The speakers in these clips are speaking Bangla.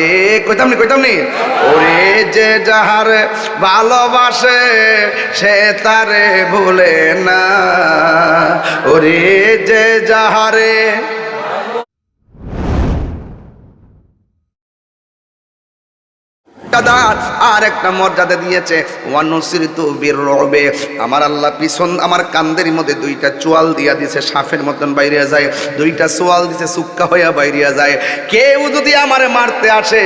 যাহারে কইতাম নি ওরে যে যাহারে ভালোবাসে সে তারে ভুলে না, ওরে যে যাহারে আর একটা মর্যাদা দিয়েছে ওয়ানুসিরতু বিররবে, আমার আল্লাহ পিছন আমার কান্দের মধ্যে দুইটা চোয়াল দিয়া দিয়েছে, সাপের মতন বাইরে যায়, দুইটা চোয়াল দিছে সুক্কা হইয়া বাইরে যায়। কেউ যদি আমারে মারতে আসে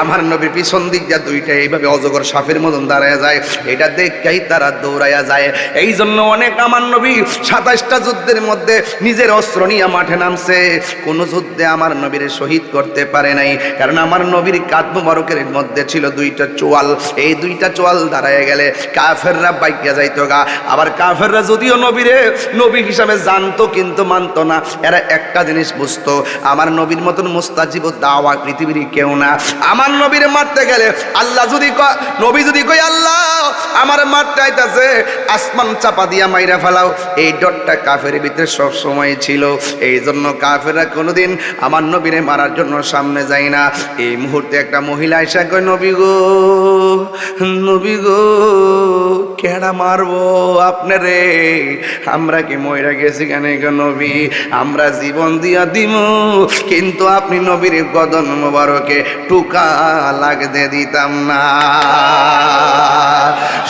আমার নবীর পিছন দিক দিয়া দুইটা এইভাবে অজগর সাপের মতন দাঁড়ায় যায়, এটা দেখেই তারা দৌড়াইয়া যায়। এই জন্য অনেক আমার নবী 27টা যুদ্ধের মধ্যে নিজের অস্ত্র নিয়ে মাঠে নামছে, কোন যুদ্ধে আমার নবীর শহীদ করতে পারে নাই, কারণ আমার নবীর কাঁধ মোবারকের মধ্যে ছিল দুইটা চোয়াল। এই দুইটা চোয়াল দাঁড়ায় গেলে কাফেররা বাইকে যাইতো গা। আবার কাফেররা যদিও নবীরে নবী হিসাবে জানতো কিন্তু মানতো না। এরা একটা জিনিস বুঝতো, আমার নবীর মতন মুস্তাজিব দাওয়া পৃথিবীর কেউ না। আমার নবীরে মারতে গেলে আল্লাহ যদি নবী যদি কই আল্লাহ আমার মারতে আইতাছে, আসমান চাপা দিয়া মাইরা ফেলাও, এই ডরটা কাফের ভিতরে সব সময় ছিল। এই জন্য কাফেররা কোনোদিন আমার নবীরে মারার জন্য সামনে যায় না। এই মুহূর্তে একটা মহিলা এসে কয় নবী গো, নবী গো, কেডা মারবো আপনারে, আমরা কি মইরা গেছি কেন নবী, আমরা জীবন দিয়া দিম কিন্তু আপনি নবীর বদন মোবারকে টুকা লাগতে দিতাম না।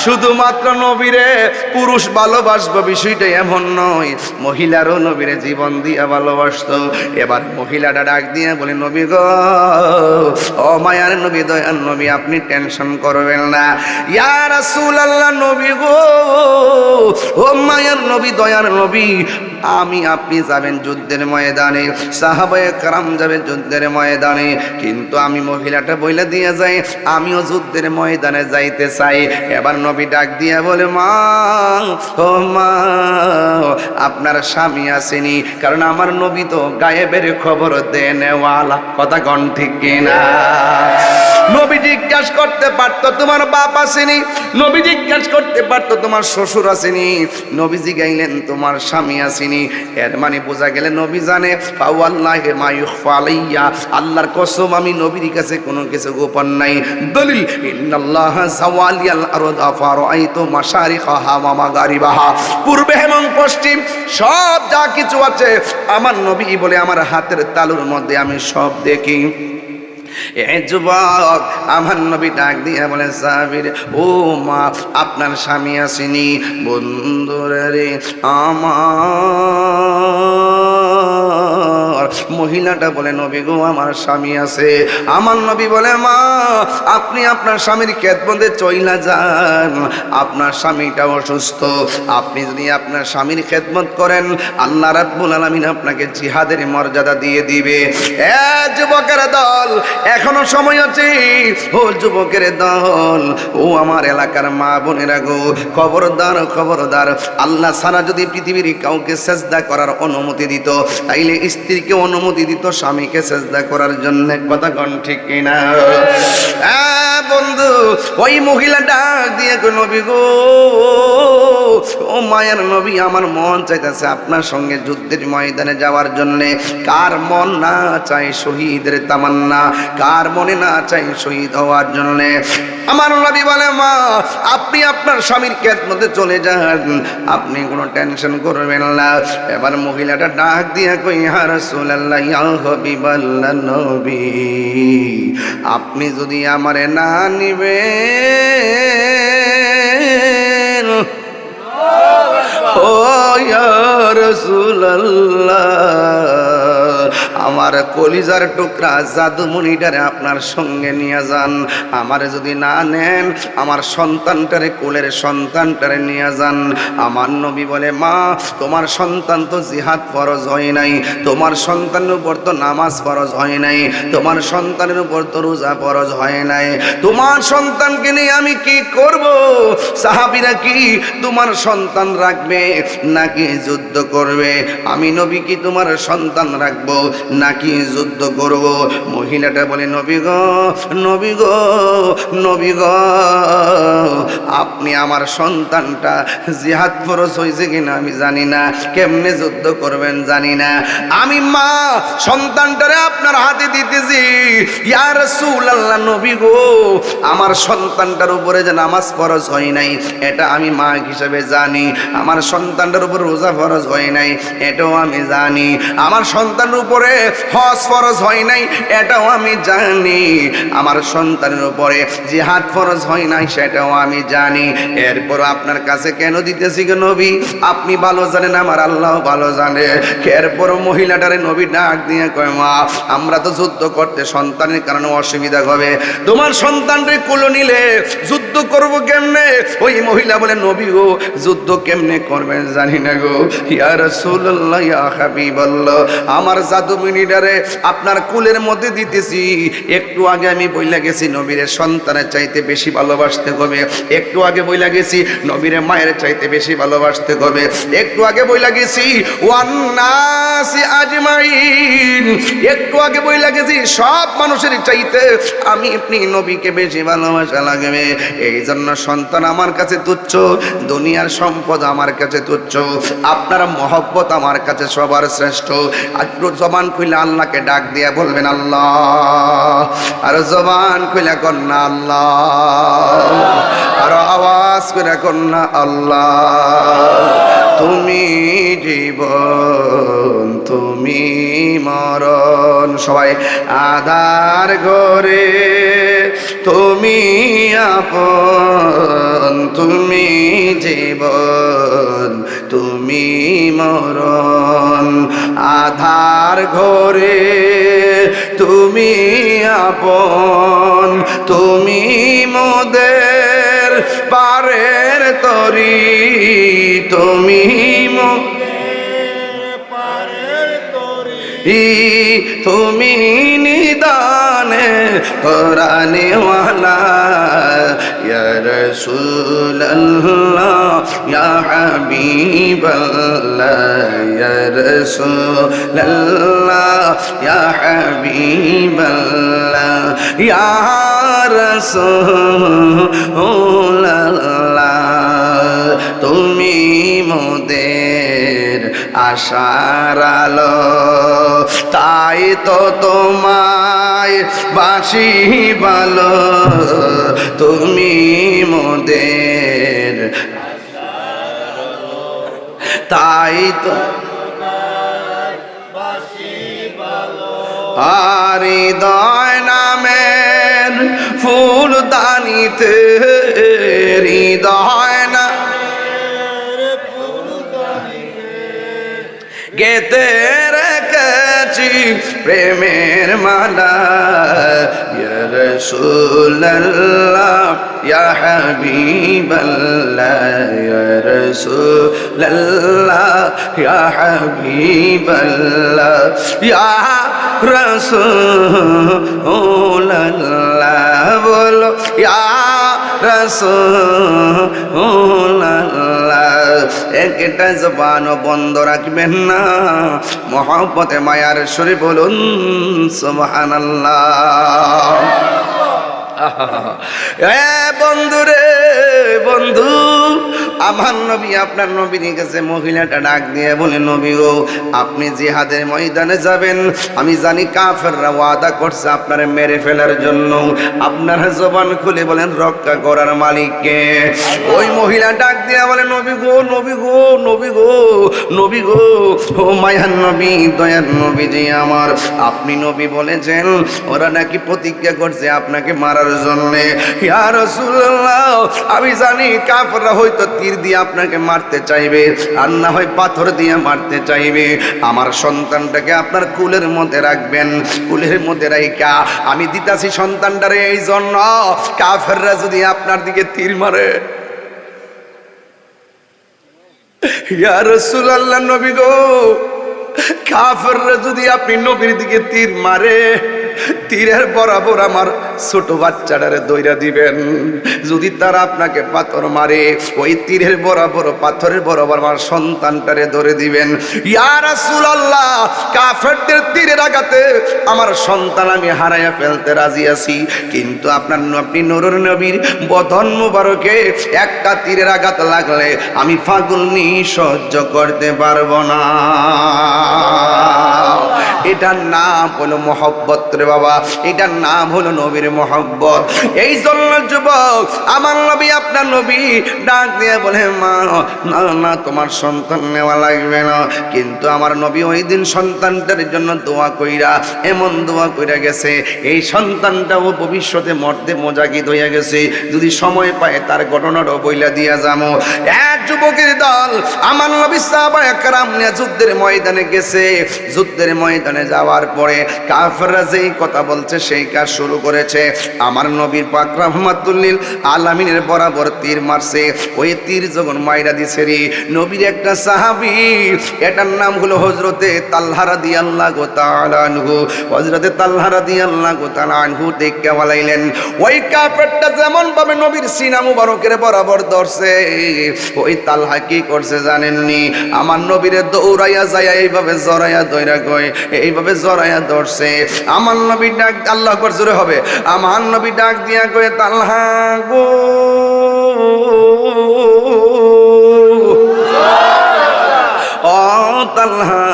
শুধুমাত্র নবীরে পুরুষ ভালোবাসবো বিষয়টা এমন নয়, মহিলারও নবীরে জীবন দিয়া ভালোবাসতো। এবার মহিলাটা ডাক দিয়ে বলে নবী গো, ও মায়ার নবী, দয়ার নবী, আপনি টেনশন করবেন না। ইয়া রাসূলুল্লাহ, নবী গো, ও মায়ার নবী, দয়ার নবী, আমি আপনি যাবেন যুদ্ধের ময়দানে, সাহাবায়ে কেরাম যাবেন যুদ্ধের ময়দানে, কিন্তু আমি মহিলাটা বইলা দিয়ে যাই আমিও যুদ্ধের ময়দানে যাইতে চাই। এবার নবী ডাক দিয়া বলে মা, ও মা, আপনার স্বামী আসেনি? কারণ আমার নবী তো গায়েবের খবর দেনেওয়ালা, কথা কন ঠিক কিনা? নবী জিজ্ঞাসা করতে পারতো তোমার বাপ আসেনি, নবী জিজ্ঞাসা করতে পারতো তোমার শ্বশুর আসেনি, নবীজি গাইলেন তোমার স্বামী আসেনি। এর মানে বোঝা গেলে নবী জানে ফাওয়াল্লাহি মা ইখফা আলাইয়া, আল্লাহর কসম আমি নবীর কাছে কোনো কিছু গোপন নাই। দলিল ইন্নাল্লাহা যাওয়ালিয়াল আরদা ফারাআইতু মাশারিকাহা ওয়া মাগারিবাহা, পূর্বে এবং পশ্চিম সব যা কিছু আছে আমার নবী বলে আমার হাতের তালুর মধ্যে আমি সব দেখি। এ যুবক, আমার নবী ডাক দিয়ে বলে সাবির, ও মা, আপনার স্বামী আসেনি? বন্ধুরে রে আমার, মহিলাটা বলে নবী গো, আমার স্বামী আছে। আমার নবী বলে মা, আপনি আপনার স্বামীর খেদমতে চইলা যান, আপনার স্বামীটা অসুস্থ, আপনি যদি আপনার স্বামীর খেদমত করেন আল্লাহ রাব্বুল আলামিন আপনাকে জিহাদের মর্যাদা দিয়ে দিবে। এ যুবকের দল, এখনো সময় আছে। ও যুবকের দল, ও আমার এলাকার মা বোনেরা গো, খবরদার খবরদার, আল্লাহ ছাড়া যদি পৃথিবীর কাউকে সেজদা করার অনুমতি দিত তাইলে স্ত্রীকে অনুমতি দিত স্বামীকে সেজদা করার জন্য, কথা কোন ঠিক কিনা? বন্ধু, ওই মহিলা ডাক দিয়ে নবী গো, ও মায়ের নবী, আমার মন চাইতেছে আপনার সঙ্গে যুদ্ধের ময়দানে যাওয়ার জন্য। কার মন না চাই শহীদের তামান্না, কার মনে না চাই শহীদ হওয়ার জন্য? আমার নবী বলে মা, আপনি আপনার স্বামীর খেদমতে চলে যান, আপনি কোনো টেনশন করবেন না। এবার মহিলাটা ডাক দিয়ে কই, ইয়া রাসূলুল্লাহ, ইয়া হাবিবাল্লাহ নবী, আপনি যদি আমারে না নিবেন, ও ইয়া রাসূলুল্লাহ, আমার কলিজার টুকরা জাদুমণিটারে আপনার সঙ্গে নিয়ে যান। আমারে যদি না নেন, আমার সন্তানটারে, কোলের সন্তানটারে নিয়ে যান। আমার নবী বলে মা, তোমার সন্তান তো জিহাদ ফরজ হয় নাই, তোমার সন্তানের উপর তো নামাজ ফরজ হয় নাই, তোমার সন্তানের উপর তো রোজা ফরজ হয় নাই, তোমার সন্তানকে নিয়ে আমি কি করব? সাহাবীরা কি তোমার সন্তান রাখবে নাকি যুদ্ধ করবে? আমি নবী কি তোমার সন্তান রাখবো নাকি যুদ্ধ করব? মহিলাটা বলে নবী গো, নবী গো, নবী গো, আপনি আমার সন্তানটা জিহাদ ফরজ হয়েছে কিনা আমি জানি না, কেমনে যুদ্ধ করবেন জানি না, আমি মা সন্তানটারে আপনার হাতে দিতেছি। ইয়া রাসূলুল্লাহ, নবী গো, আমার সন্তানটার উপরে যে নামাজ ফরজ হয় নাই এটা আমি মা হিসেবে জানি, আমার সন্তানটার উপর রোজা ফরজ হয় নাই এটাও আমি জানি, আমার সন্তানের উপরে হজ ফরজ হয় নাই এটাও আমি জানি, আমার সন্তানের উপরে জিহাদ ফরজ হয় নাই সেটাও আমি জানি, এরপর আপনার কাছে কেন দিতেছি গো নবী? আপনি ভালো জানেন, আমার আল্লাহ ভালো জানে। এরপর মহিলাটারে নবী ডাক দিয়ে কয়, মা আমরা তো যুদ্ধ করতে সন্তানের কারণে অসুবিধা হবে, তোমার সন্তানরে কোলে নিলে যুদ্ধ করব কেমনে? ওই মহিলা বলে নবী গো, যুদ্ধ কেমনে করবেন জানি না গো। ইয়া রাসূলুল্লাহ, ইয়া হাবিবাল্লাহ, আমার জাদুমণিটারে আপনার কুলের মধ্যে দিতেছি, একটু আগে আমি বইলা গেছি নবীরে সন্তানের চাইতে বেশি ভালোবাসতে হবে, একটু আগে বইলা গেছি নবীরে মায়ের চাইতে বেশি ভালোবাসতে হবে, একটু আগে বইলা গেছি ওয়ান নাসি আজমাইন, একটু আগে বইলা গেছি সব মানুষের চাইতে আমি আপনি নবীকে বেশি ভালোবাসা লাগবে। এই জন্য সন্তান আমার কাছে তুচ্ছ, দুনিয়ার সম্পদ আমার কাছে তুচ্ছ, আপনার মহব্বত আমার কাছে সবার শ্রেষ্ঠ। একটু জবান খুলে আল্লাহকে ডাক দিয়ে বলবেন আল্লাহ, আর জবান খুলে কন্যা আল্লাহ, আর আওয়াজ করে কন্যা আল্লাহ। তুমি জীবন, তুমি মরণ, সবাই আধার ঘরে তুমি আপন, তুমি জীবন, তুমি মরণ, আধার ঘরে তুমি আপন, তুমি মোদের পারের তরি, তুমি তুমি নিদানে কোরআনে ওয়ালা, ইয়া রাসূলুল্লাহ, ইয়া হাবিবাল্লাহ, ইয়া রাসূলুল্লাহ, ইয়া হাবিবাল্লাহ, ইয়া রাসূলুল্লাহ, তুমি মোদের আশার আলো, তাই তো তোমায় বাসি ভালো, তুমি মোদের তাই তো আর হৃদয় নামের ফুল দানিতে, হৃদয় না গেতে রেখেছি প্রেমের মালা, ইয়া রাসূলুল্লাহ, ইয়া হাবিবাল্লাহ, ইয়া রাসূলুল্লাহ, ইয়া হাবিবাল্লাহ, ইয়া রাসূলুল্লাহ, বলো ইয়া রাসূলুল্লাহ। একটা জবানও বন্ধ রাখবেন না, মহব্বতে মায়ার সুরে বলুন সুবহানাল্লাহ। বন্ধু রে বন্ধু, আমার নবী আপনার নবীর কাছে মহিলাটা ডাক দিয়ে বলে, নবী গো, আপনি জিহাদের ময়দানে যাবেন, আমি জানি কাফেররা ওয়াদা করছে আপনারে মেরে ফেলার জন্য, আপনার জবান খুলে বলেন রক্ষা করার মালিককে। ওই মহিলা ডাক দিয়ে বলে, নবী গো, নবী গো, নবী গো, নবী গো, ও মায়ার নবী, দয়ার নবী যে আমার, আপনি নবী বলেছেন ওরা নাকি প্রতিজ্ঞা করছে আপনাকে মারার জন্য। ইয়া রাসূলুল্লাহ, আমি জানি কাফেররা হয়তো তীর দিয়ে আপনাকে মারতে চাইবে, আর না হয় পাথর দিয়ে মারতে চাইবে, আমার সন্তানটাকে আপনার কুলের মধ্যে রাখবেন, কুলের মধ্যে রাইখা আমি দিতাছি সন্তানটারে, এই জন্য কাফেররা যদি আপনার দিকে তীর মারে। ইয়া রাসূলুল্লাহ, নবী গো, কাফেররা যদি আপনি নবীর দিকে তীর মারে, তীরের বরাবর আমার ছোট বাচ্চাটারে দইরা দিবেন। যদি তারা আপনাকে পাথর মারে, ওই তীরের বরাবর পাথরের বরাবর আমার সন্তানটারে ধরে দিবেন। ইয়া রাসূলুল্লাহ, কাফেরদের তীরের আঘাতে আমার সন্তান আমি হারাইয়া ফেলতে রাজি আছি, কিন্তু আপনি নূরের নবীর বদন মুবারকে একটা তীরের আঘাত লাগলে আমি ফাগুলনি সহ্য করতে পারবো না। এটার নাম হলো মহব্বত রে বাবা, এটার নাম হলো নবীর মহব্বত। এই জন্য যুবক, আমার নবী আপনার নবী ডাক দিয়ে বলে, মা না না তোমার সন্তান নেওয়া লাগবে না। কিন্তু আমার নবী ওই দিন সন্তানটার জন্য দোয়া কইরা এমন দোয়া কইরা গেছে, এই সন্তানটাও ভবিষ্যতে মরতে মোজাগিদ হইয়া গেছে। যদি সময় পায় তার ঘটনাটাও বইলা দিয়া যাবো। এক যুবকের দল আমার নবী সাহাবায়ে কেরাম নিয়ে যুদ্ধের ময়দানে গেছে। যুদ্ধের ময়দানে যাওয়ার পরে কাফেররা যেই কথা বলছে সেই কাজ শুরু করেছে। আমার নবীর পাক রাহমাতুল লিল আলামিনের বরাবর তীর মারছে। ওই তীর যখন মাইরা দিছে রে, নবীর একটা সাহাবী, এটার নাম হলো হযরতে তালহা রাদিয়াল্লাহু তাআলা আনহু। হযরতে তালহা রাদিয়াল্লাহু তাআলা আনহু দেখে বলাইলেন, ওই কাফেরটা যেমন ভাবে নবীর সিনা মুবারকের বরাবর ধরছে, ওই তালহা কি করছে জানেননি? আমার নবীরে দৌড়াইয়া যায় এইভাবে জড়াইয়া ধইরা কয়, এইভাবে জড়াইয়া ধরছে। আমার নবী ডাক, আল্লাহু আকবার জোরে হবে, আমার নবী ডাক দিয়া কয়, তালহা গো, ও তালহা,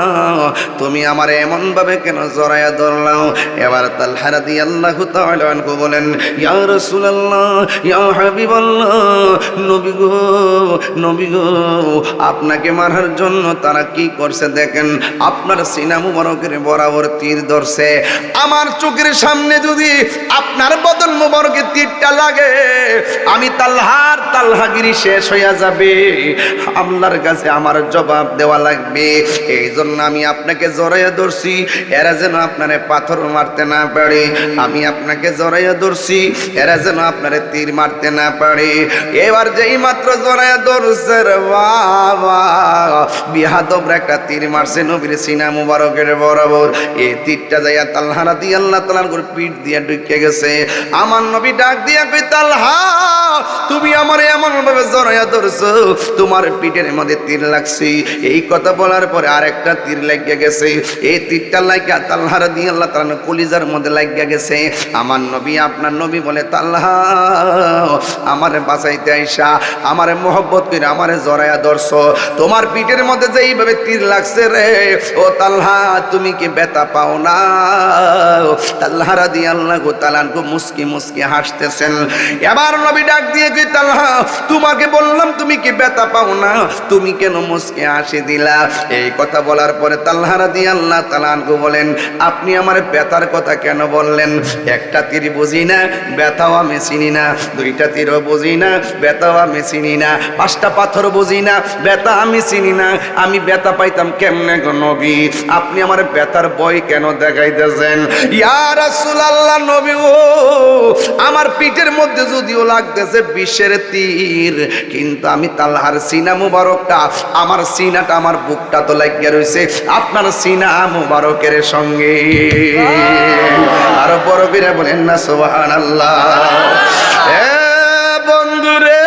তুমি আমার এমন ভাবে কেন জড়াইয়া ধরলাও? এবার তালহা রাদিয়াল্লাহু তাআলা আনহু বলেন, ইয়া রাসূলুল্লাহ, ইয়া হাবিবাল্লাহ, নবী গো, নবী গো, আপনাকে মারার জন্য তারা কি করছে দেখেন, আপনার সিনা মুবারকের বরাবর তীর ধরছে। আমার চোখের সামনে যদি আপনার বদন মুবারকে তীরটা লাগে, আমি তালহাগিরি শেষ হইয়া যাবে। আল্লাহর কাছে আমার জবাব দেওয়া লাগবে। এই জন্য আমি আপনাকে জড়াইয়া ধরছি, এরা যেন আপনারে পাথর মারতে না পারে। আমি আপনাকে জড়াইয়া ধরছি, এরা যেন আপনারে তীর মারতে না পারে। এবার যেই মাত্র জড়াইয়া ধরছে রে বাবা, বিহাদবরা একটা তীর মারছে নবীর সিনা মুবারকের বরাবর। এই তীরটা যাইয়া তালহা রাদিয়াল্লাহু তাআলার পিঠ দিয়ে ঢুকে গেছে। আমার নবী ডাক দিয়া কই, তালহা তুমি আমার এমন ভাবে জড়াইয়া ধরছো, তোমার পিঠের মধ্যে তীর লাগছে। এই কথা বলার পরে আরেকটা তীর লাগিয়া গেছে। এই তীরটা লাগিয়া তালহা রাদিয়াল্লাহু তাআলা কলিজার মধ্যে লাগিয়া গেছে। আমার নবী আপনার নবী বলে, তালহা আমারে বাঁচাইতে আইসা আমারে মহব্বত করে আমারে জড়াইয়া ধরছো, তোমার পিঠের মধ্যে যে এইভাবে তীর লাগছে রে, ও তালহা তুমি কি ব্যথা পাও না? তালহা রাদিয়াল্লাহু তাআলা মুস্কি মুস্কি হাসতেছেন। এবার নবী ডাক দিয়ে কি, তালহা তোমাকে বললাম তুমি কি ব্যথা পাও না, তুমি কেন মুস্কি হাসি দিলা? এই কথা বলার পরে তালহা রাদিয়াল্লাহু তাআলা বলেন, আপনি আমার ব্যথার কথা কেন বললেন? একটা তীর বুঝি না, ব্যথাও আমি চিনি না। দুইটা তীরও বুঝি না, ব্যথাও আমি চিনি না। পাঁচটা পাথর বুঝি না, ব্যথা আমি চিনি না। আমি ব্যথা পাইতাম কেমনে গো নবী? আপনি আমার ব্যথার ভয় কেন দেখাইতেছেন? ইয়া রাসূলুল্লাহ, নবী ও, আমার পিঠের মধ্যে যদিও লাগতেছে বিষের তীর, কিন্তু আমি তালহার সিনা মুবারকটা, আমার সিনাটা, আমার বুকটা তো লাগিয়া রয়েছে আপনার সিনা মুবারকের সঙ্গে। আরো বড় করে বলেন না সুবহানাল্লাহ। এ বন্ধুরে,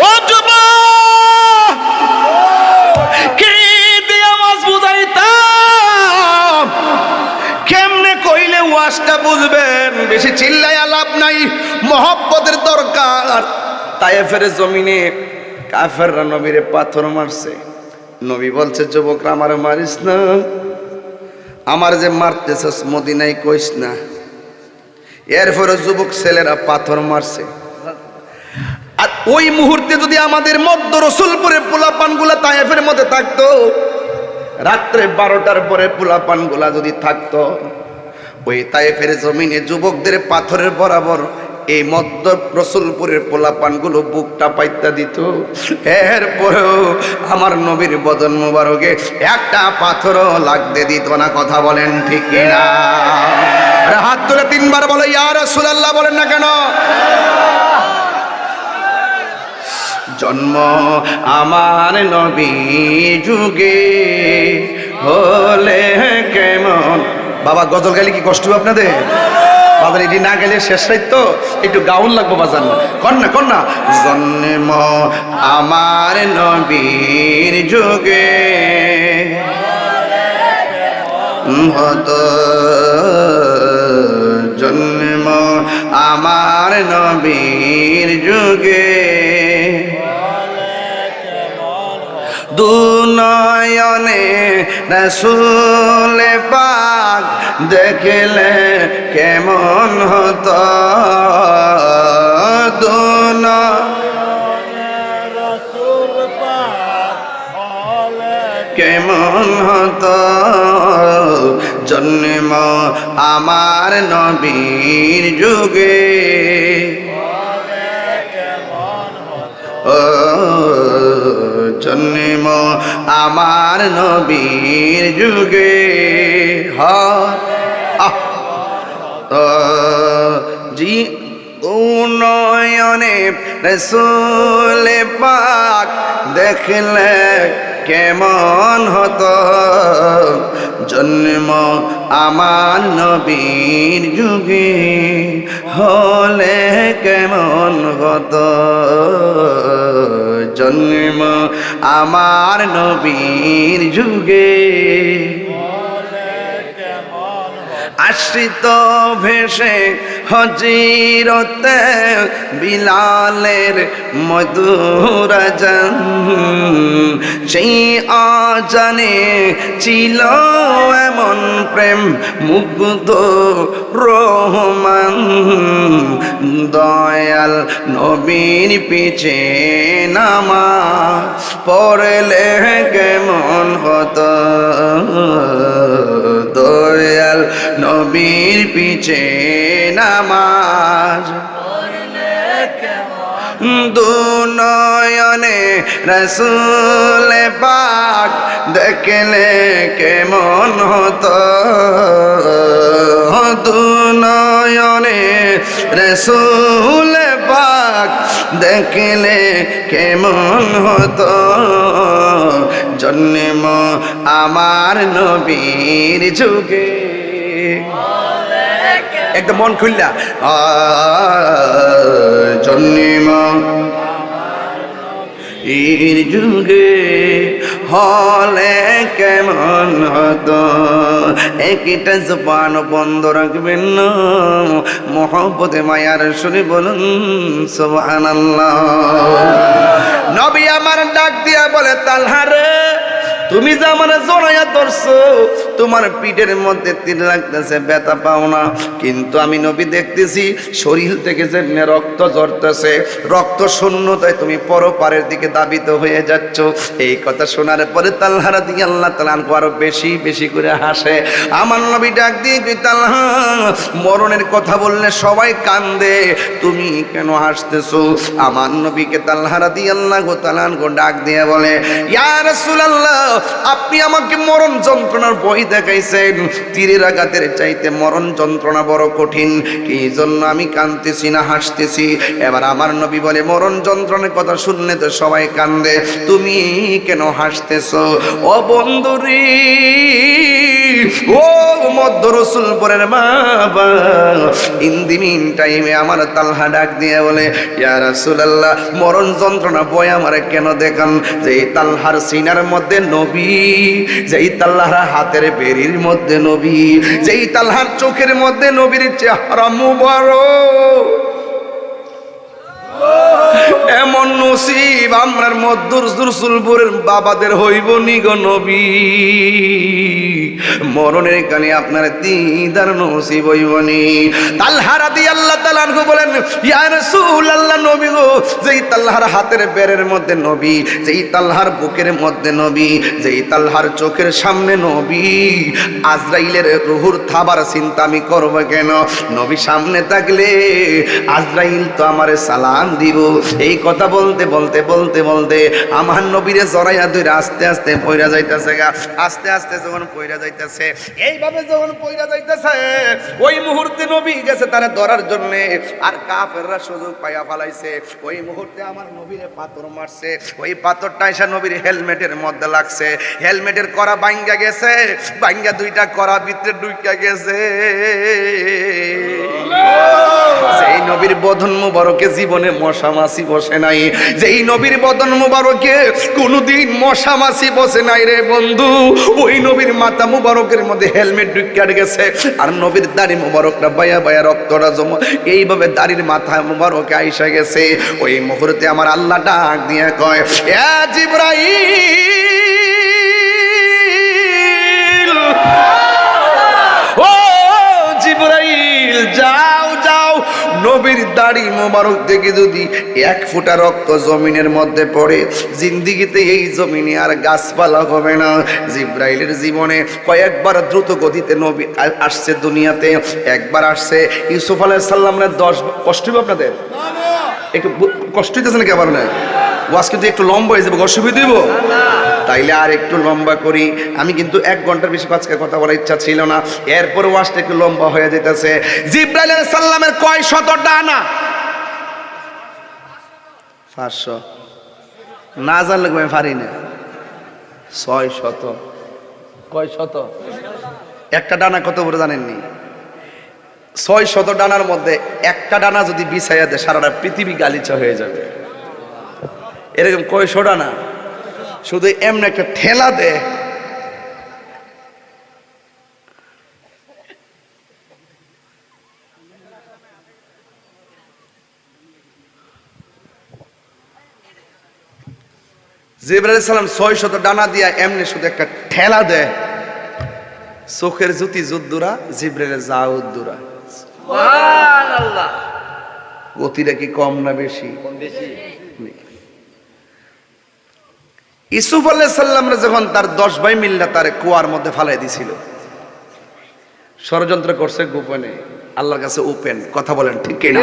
ও যুবক, কি দিয়ে মাছ বুঝাইতাম, কেমনে কইলে ওয়াজটা বুঝবেন? বেশি চিল্লাইয়া লাভ নাই, মহব্বতের দরকার। তায়েফের জমিনে কাফেররা নবীরে পাথর মারছে। নবী বলছে, যুবকরা আমার মারিস না, আমার যে মারতেছস মদিনায় কইস না। এরপরে যুবক ছেলেরা পাথর মারছে। আর ওই মুহূর্তে যদি আমাদের মধ্য রসুলপুরের পোলাপানগুলা তায়েফের মধ্যে থাকতো, রাত্রে 12টার পরে পোলাপানগুলা যদি থাকতো, ওই তায়েফের জমিনে যুবকদের পাথরের বরাবর এই মধ্য রসুলপুরের পোলাপানগুলো বুকটা পাইতা দিত। এরপরেও আমার নবীর বদন মুবারকে একটা পাথরও লাগতে দিত না। কথা বলেন ঠিক কিনা? আরে হাত তুলে 3 বার বলো ইয়া রাসূলুল্লাহ, বলেন না কেন? জন্ম আমার নবী যুগে হলে কেমন বাবা গজল গাইলে কি কষ্ট হবে আপনাদের? বাজার এটি না গেলে শেষ সাহিত্য একটু গাউন লাগবো বাজান, কন্যা জন্ম আমার নবীর যুগে হতো, জন্ম আমার নবীর যুগে দুনয়নে রাসূল পাক দেখলে কেমন হতো, কেমন হতো, জন্ম আমার নবীর যুগে ও জন্ম আমার নবীর যুগে জি নয়নে রাসূল পাক দেখলে কেমন হতো, জন্ম আমার নবীর যুগে হলে কেমন হতো, জন্ম আমার নবীর যুগে আশ্রিত ভেসে হজিরতে বিলালের মধুর আজান, সেই আজানে ছিল এমন প্রেম মুগ্ধ রহমান, দয়াল নবীর পিছে নামাজ পড়লে কেমন হতো, দয়াল নবীর পিছে নামাজ দুনয়নে রাসূল পাক দেখলে কেমন হতো, দুনয়নে রাসূল পাক দেখলে কেমন হতো, জন্ম আমার নবীর যুগে একদম মন খুললা জন্ম এর যুগে হলে কেমন হতো, একটা জবান বন্ধ রাখবেন না, মহব্বতে মায়ার শুনে বলুন সুবহানাল্লাহ। নবী আমার ডাক দিয়া বলে তালহা রে, তুমি যে আমার জড়াইয়া ধরছো, তোমার পিঠের মধ্যে তীর লাগতেছে, ব্যথা পাও না, কিন্তু আমি নবী দেখতেছি শরীর থেকে যে রক্ত ঝরতেছে, রক্ত শূন্যতায় তুমি পরপারের দিকে দাবিত হয়ে যাচ্ছ। এই কথা শোনার পরে তালহা রাদিয়াল্লাহু তাআলা আরো বেশি বেশি করে হাসে। আমার নবী ডাক দিয়ে কই, তালহা মরণের কথা বললে সবাই কান্দে, তুমি কেন হাসতেছো? আমার নবীকে তালহা রাদিয়াল্লাহু তাআলা ডাক দিয়ে বলে, ইয়া রাসূলুল্লাহ, আপনি আমাকে মরণ যন্ত্রণার ভয় দেখাইছেন, তীরের আঘাতের চাইতে মরণ যন্ত্রণা বড় কঠিন, এই জন্য আমি কাঁদতেছি না হাসতেছি। এবার আমার নবী বলে, মরণ যন্ত্রণার কথা শুনলে তো সবাই কান্দে, তুমি কেন হাসতেছো? ও বন্ধুরি, ও মধ্য রসুলপুরের বাবা, ইন দি মিন টাইমে আমার তালহা ডাক দিয়ে বলে, ইয়া রাসূলুল্লাহ, মরণ যন্ত্রণা ভয় আমার কেন দেখান? যে তালহার সিনার মধ্যে নবী, যেই তালহার হাতের বেরির মধ্যে নবী, যেই তালহার চোখের মধ্যে নবীর চেহারা মুবারক, এমন নসিব আমরার মধ্যর রসুলপুরের বাবাদের হইব নি গো নবী, মরণের কানে আপনার দিদার নসিব হইব নি। তালহা রাদিয়াল্লাহু তাআলা আনহু বলেন, ইয়া রাসূলুল্লাহ, নবী গো, যেই তালহার হাতের বেরের মধ্যে নবী, যেই তালহার বুকের মধ্যে নবী, যেই তালহার চোখের সামনে নবী, আজরাইলের রুহুর থাবার চিন্তা আমি করব কেন? নবী সামনে থাকলে আজরাইল তো আমারে সালাম দিব। এই কথা বলতে বলতে বলতে বলতে আমার নবীরে জড়াইয়া ধরে আস্তে আস্তে পয়রা যাইতেছে গা। আস্তে আস্তে যখন পয়রা যাইতেছে, এইভাবে যখন পয়রা যাইতেছে, ওই মুহূর্তে নবী গেছে তারা ধরার জন্য, আর কাফেররা সুযোগ পাইয়া ফালাইছে। ওই মুহূর্তে আমার নবীরে পাথর মারছে, ওই পাথরটা এসে নবীর হেলমেটের মধ্যে লাগছে। হেলমেটের করা ভাঙ্গা গেছে, ভাঙ্গা দুইটা করা ভিতরে ঢুইকা গেছে। যেই নবীর বদন মুবারকে জীবনে মশা মাছি বসে নাই, যেই নবীর বদন মুবারকে কোনোদিন মশা মাছি বসে নাই রে বন্ধু, ওই নবীর মাথা মুবারকের মধ্যে হেলমেট ঢুকিয়ে গেছে। আর নবীর দাড়ি মুবারকটা বায়া বায়া রক্তটা জমা এইভাবে দাড়ির মাথা মুবারকে আইসা গেছে। ওই মুহূর্তে আমার আল্লাহ ডাক দিয়ে কয়, এ জিবরাইল, ও জিবরাইল, যাও যাও, নবীর দাড়ি মোবারক থেকে যদি এক ফোঁটা রক্ত জমিনের মধ্যে পড়ে, জিন্দিগিতে এই জমিনে আর গাছপালা হবে না। জিবরাইলের জীবনে কয়েকবার দ্রুত গতিতে নবী আসছে দুনিয়াতে। একবার আসছে ইউসুফ আলাইহিস সালামের 10 কষ্ট হবে আপনাদের, একটু কষ্ট হইতেছে নাকি? আবার না, ওয়াজ কিন্তু একটু লম্বা হয়ে যাবে, অসুবিধা দিব তাইলে আর একটু লম্বা করি। আমি কিন্তু 1 ঘন্টার বেশি আজকে কথা বলার ইচ্ছা ছিল না, এরপর ওয়াজটা একটু লম্বা হয়ে যেতেছে। জিবরাইল আলাইহিস সালামের কয় শত ডানা? 500 না জানলে আমি পারি না। 600। কয় শত? একটা ডানা কত বড় জানেননি? 600 ডানার মধ্যে একটা ডানা যদি বিছাইয়া দেয়, সারাটা পৃথিবী গালিচা হয়ে যাবে। এরকম কয়শো ডানা, শুধু এমন একটা ঠেলা দে, জিবরাইল আলাইহিস সালাম 600 ডানা দিয়া এমনি শুধু একটা ঠেলা দেয়, চোখের জ্যোতি যুদ্দুরা, জিবরাইলের জাউদ্দুরা। সুবহানাল্লাহ। গতিটা কি কম না বেশি? বেশি। ইউসুফ আলাইহিস সালামরে যখন তার 10 ভাই মিল্লা তার কুয়ার মধ্যে ফালাই দিছিল, ষড়যন্ত্র করছে গোপনে, আল্লাহর কাছে ওপেন। কথা বলেন ঠিক কি না?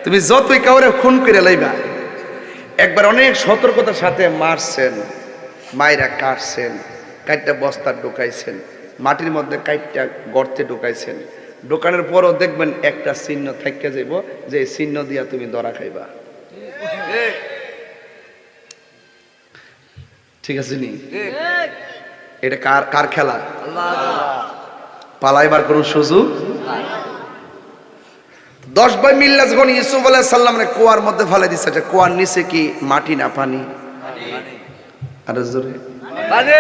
তুমি যতই কাউরে খুন করে লাইবা, একবার অনেক সতর্কতার সাথে মারছেন, মাইরা কাটছেন, কাইটটা বস্তা ঢুকাইছেন, মাটির মধ্যে কাইটটা গর্তে ঢুকাইছেন, ঢোকানোর পরও দেখবেন একটা চিহ্ন থাইকা যাইব, যে চিহ্ন দিয়া তুমি ধরা খাইবা। ঠিক আছে নি? এটা কার কার খেলা? পালাইবার কোন সুযোগ। 10 ভাই মিল্লা যখন ইউসুফ আলাইহিস সালামের কুয়ার মধ্যে ফেলে দিচ্ছে, কুয়ার নিচে কি মাটি না পানি? আরে জোরে পানি।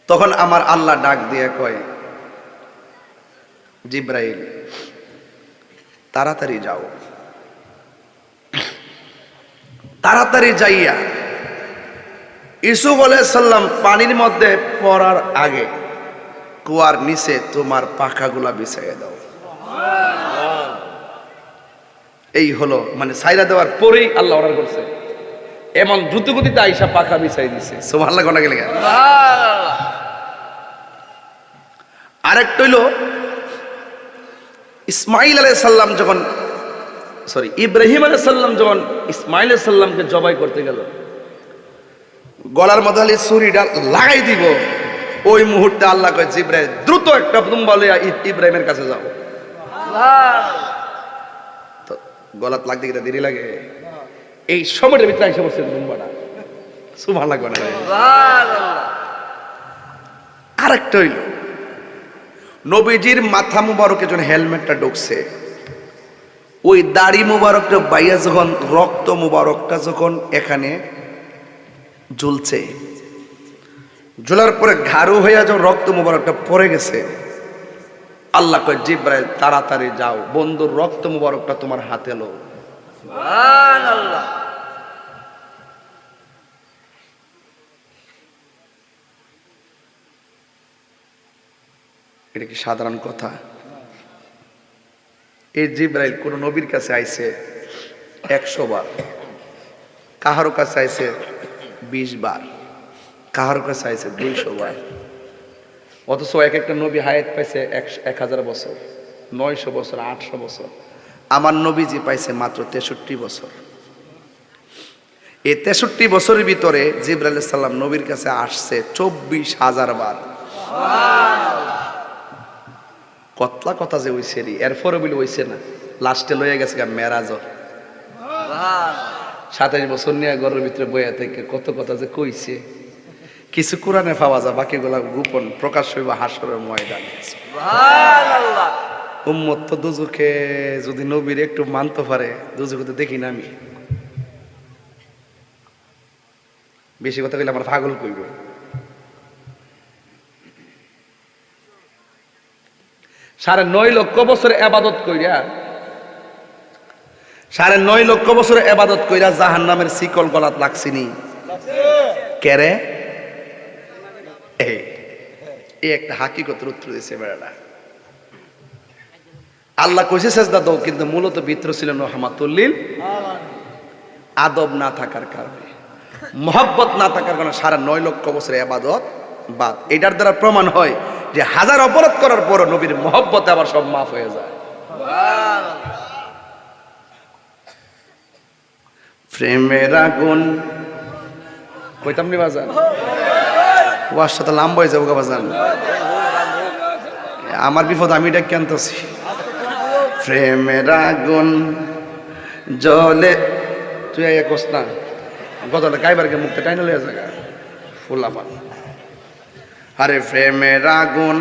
তখন আমার আল্লাহ ডাক দিয়ে কয়, জিবরাইল তাড়াতাড়ি যাও, তাড়াতাড়ি যাইয়া ইউসুফ আলাইহিস সালাম পানির মধ্যে পড়ার আগে কুয়ার নিচে তোমার পাখাগুলা বিছাইয়া দাও। এই হলো মানে ছাইরা দেওয়ার পরেই আল্লাহ অর্ডার করছে, এমন দ্রুত গতিতে আইসা পাখা বিছাই দিছে। সুবহানাল্লাহ কোনা গেলে সুবহানাল্লাহ। আরেকটা হইল ইসমাইল আলাইহিস সালাম যখন ইব্রাহিম আলাইহিস সালাম যখন ইসমাইল আলাইহিস সালামকে জবাই করতে গেল, গলার মধ্যে ছুরিটা লাগাই দিব, ওই মুহূর্তে আল্লাহ কয়, জিবরাইল দ্রুত একটা দুম্বা লইয়া ইব্রাহিমের কাছে যাও। তো গলাত লাগতে গেলে দেরি লাগে, এই সময়টার ভিতরে এসে বসছে দুম্বাটা। সুবহানাল্লাহ কোনা সুবহানাল্লাহ। আরেকটা হইল নবীজির মাথা মুবারকে যখন হেলমেটটা ঢুকছে, ওই দাড়ি মুবারকটা বাইয়া যখন রক্ত মুবারকটা যখন এখানে ঝুলছে, ঝুলার পরে ঘাড়ু হইয়া যখন রক্ত মুবারকটা পড়ে গেছে, আল্লাহ কয়, জিবরাইল তাড়াতাড়ি যাও, বন্ধুর রক্ত মুবারকটা তোমার হাতে লো। সুবহানাল্লাহ। এটা কি সাধারণ কথা? এই জিবরাইল কোন নবীর কাছে আইছে 100 বার, কাহারো কাছে আইছে 20 বার, কাহারো কাছে আইছে 200 বার। অথচ এক একটা নবী হায়াত পাইছে 1000 বছর, 900 বছর, 800 বছর। আমার নবীজি পাইছে মাত্র 63 বছর। এই 63 বছরের ভিতরে জিবরাইল আলাইহিস সালাম নবীর কাছে আসছে 24,000 বার। কতলা কথা যে হইছে রে, এরপরে বলে হইছে না, লাস্টে লইয়া গেছে মেরাজ। 27 বছর নিয়ে ঘরের ভিতরে বইয়া থেকে কত কথা যে কইছে, কিছু কোরআনে পাওয়া যায়, বাকিগুলা গোপন প্রকাশ হইবা হাসরের ময়দানে। সুবহানাল্লাহ। উম্মত তো দুজকে যদি নবীর একটু মানতে পারে, দুজকে তো দেখি না আমি। বেশি কথা কইলে আমার পাগল কইব। 9.5 লক্ষ বছর ইবাদত কইরা, 9.5 লক্ষ বছর ইবাদত কইরা জাহান্নামের শিকল গলাত লাগছিনি কেরে? এই একটা হাকিকতের উত্তর দিয়েছে বেড়াটা। আল্লাহ কইছে সেজদা দাও, কিন্তু মূলত ভিতর ছিল রহমাতুল লিল আদব না থাকার কারণে, মহব্বত না থাকার কারণে 9.5 লক্ষ বছরের ইবাদত বাদ। এটার দ্বারা প্রমাণ হয় যে হাজার অপরাধ করার পর নবীর মহব্বতে আবার সব মাফ হয়ে যায়। প্রেমের আগুন কইতাম নি বাজান, ওয়ার সাথে লম্বা হয়ে যাবো বাজান, আমার বিপদ আমি এটা কেনতেছি। প্রেমের আগুন জলে, তুই কোস না গতটা গাইবারকে মুখতে টাইনে লইয়া জায়গা ফুল আমার। আরে প্রেমের আগুন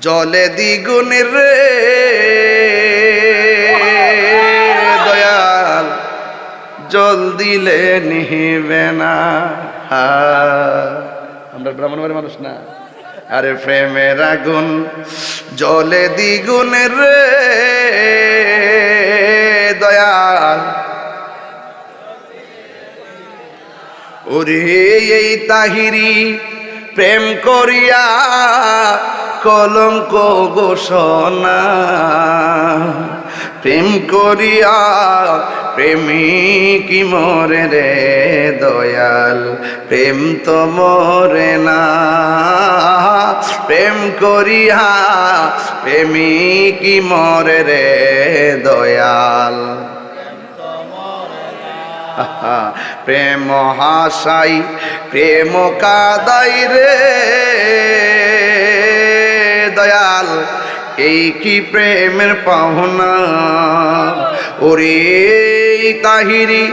জলে দ্বিগুণের রে দয়াল, জল দিলে নিহিবে না। আমরা ব্রাহ্মণবাড়ির মানুষ না। আরে প্রেমের আগুন জলে দ্বিগুণের রে দয়াল, ওরে এই তাহিরি প্রেম করিয়া কলঙ্ক ঘোষণা, প্রেম করিয়া প্রেমিক মরে রে দয়াল, প্রেম তো মরে না। প্রেম করিয়া প্রেমিক মরে রে দয়াল, প্রেম হাসাই প্রেম কাদাই রে দয়াল, এই কি প্রেমের পাওনা। ওরে তাহিরি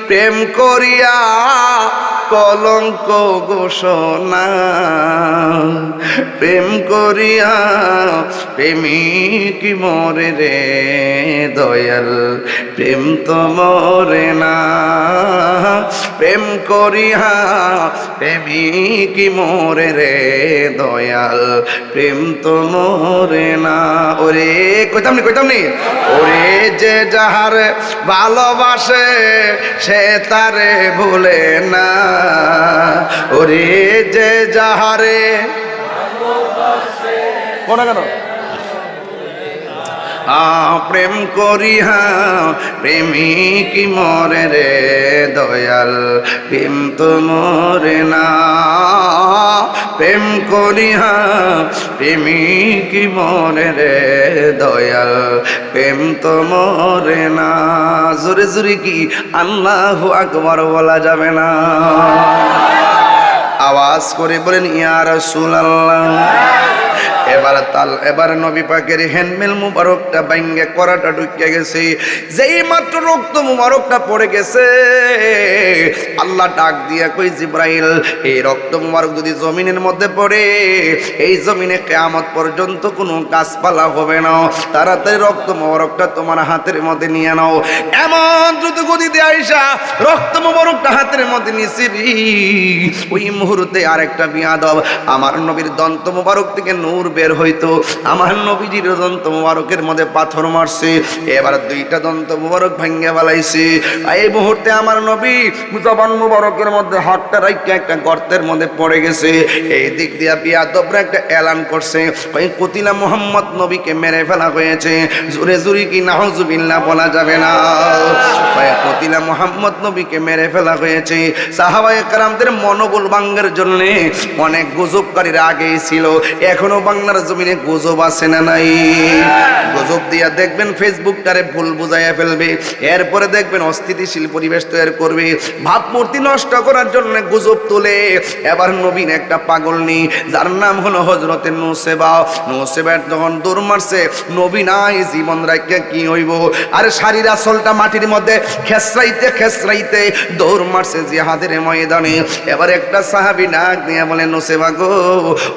প্রেম করিয়া কলঙ্ক ঘোষণা, প্রেম করিয়া প্রেমিক মরে রে দয়াল, প্রেম তো মরে না। প্রেম করিয়া প্রেমিক মরে রে দয়াল, প্রেম তো মরে না। ওরে কইতাম নি ওরে যে যাহার ভালোবাসে সে তারে ভুলে না। ওরে যে যাহারে কোন কেন প্রেম করিয়া প্রেমিক মরে রে দয়াল, প্রেম তো মরে না। প্রেম করিয়া প্রেমিক মরে রে দয়াল, প্রেম তো মরে না। জোরে জোরে কি আল্লাহু আকবার বলা যাবে না? আওয়াজ করে বলেন ইয়া রাসূলুল্লাহ। এবার নবী পাকের হ্যান্ডমেল মুবারকটা ভাঙ্গে করাটা ঢুকে গেছে। যেই মাত্র রক্ত মুবারকটা পড়ে গেছে, আল্লাহ ডাক দিয়া কই জিবরাইল, এই রক্ত মুবারক যদি জমিনের মধ্যে পড়ে, এই জমিনে কিয়ামত পর্যন্ত কোনো গাছপালা হবে না। তাড়াতাড়ি রক্ত মুবারকটা তোমার হাতের মধ্যে নিয়ে নাও। এমন দ্রুত গতিতে আইসা রক্ত মুবারকটা হাতের মধ্যে নিছিবি, ওই মুহূর্তে আরেকটা বিয়াদব আমার নবীর দন্ত মুবারক থেকে নূর বের হইতো। আমার নবীজির দন্ত মুবারকের মধ্যে পাথর মারছে, এবার দুইটা দন্ত মুবারক ভাঙ্গে ফেলাইছে। এই মুহূর্তে আমার নবী জবান মুবারকের মধ্যে হাতটা রাইখা একটা গর্তের মধ্যে পড়ে গেছে। এই দিক দিয়া বিয়াদবরা একটা এলান করছে, ওই কতিলা মুহাম্মদ নবীকে মেরে ফেলা হয়েছে। জোরে জোরে কি নাউজুবিল্লাহ বলা যাবে না? ওই কতিলা মুহাম্মদ নবীকে মেরে ফেলা হয়েছে। সাহাবায়ে কেরামদের মনোবল ভাঙার জন্য অনেক গুজবকারীরা আগেই ছিল, এখনো বাংলার জমিনে গুজব আছে না নাই? গুজব দিয়া দেখবেন ফেসবুকটারে ভুল বুঝাইয়া ফেলবে, এরপরে দেখবেন অস্থিতিশীল পরিবেশ তৈরি করবে, ভাবমূর্তি নষ্ট করার জন্য গুজব তোলে। এবার নবীন একটা পাগলনি যার নাম হলো হযরতে নুসেবা। নুসেবার যখন দৌড় মারছে, নবী নাই, জীবন রাখিয়া কি হইব? আরে শাড়ির আঁচলটা মাটির মধ্যে খেসরাইতে খেসরাইতে দৌড় মারছে জিহাদের ময়দানে। এবার একটা সাহাবী ডাক দিয়ে বলে, নুসেবা গো,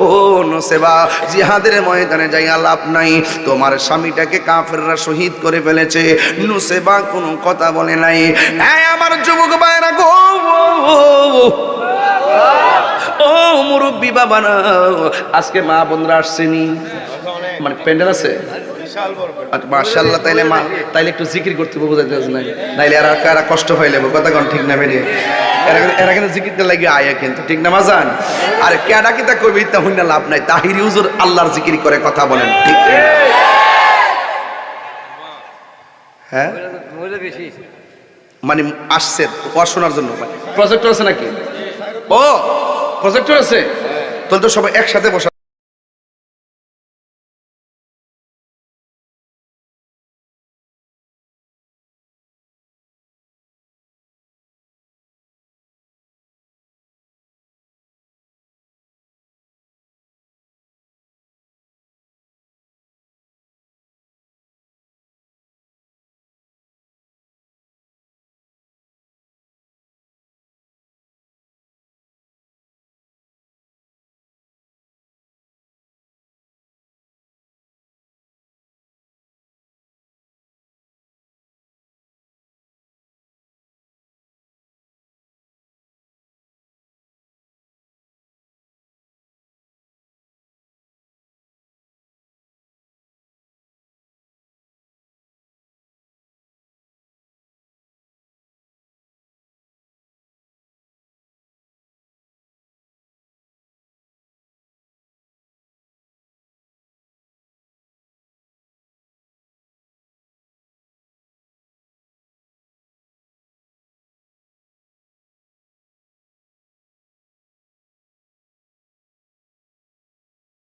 ও নুসেবা, জিহাদের ময়দানে যাইয়া লাভ নাই, তোমার স্বামীটাকে কাফেররা শহীদ করে ফেলেছে। নুসেবা কোনো কথা বলে নাই। এই আমার যুবক ভাইরা গো, ও মুরব্বী বাবা না, আজকে মা বোনরা আসছেনি, মানে প্যান্ডেল আছে মাশাআল্লাহ। তাইলে একটু জিকির করতে বোঝাইতে না, নাইলে এরা কষ্ট হয়ে যাবে। কথা কোন ঠিক না বেরিয়ে এরা কিন্তু জিকিরটা লাগে আয়া, কিন্তু ঠিক না মাজান? আর কেডা কিতা কবি তা হইনা লাভ নাই। তাহিরি হুজুর আল্লাহর জিকির করে কথা বলেন, ঠিক? হ্যাঁ, মানে আসছে পড়াশোনার জন্য। প্রজেক্টর আছে নাকি? ও প্রজেক্টর আছে, তাহলে তো সবাই একসাথে বসা।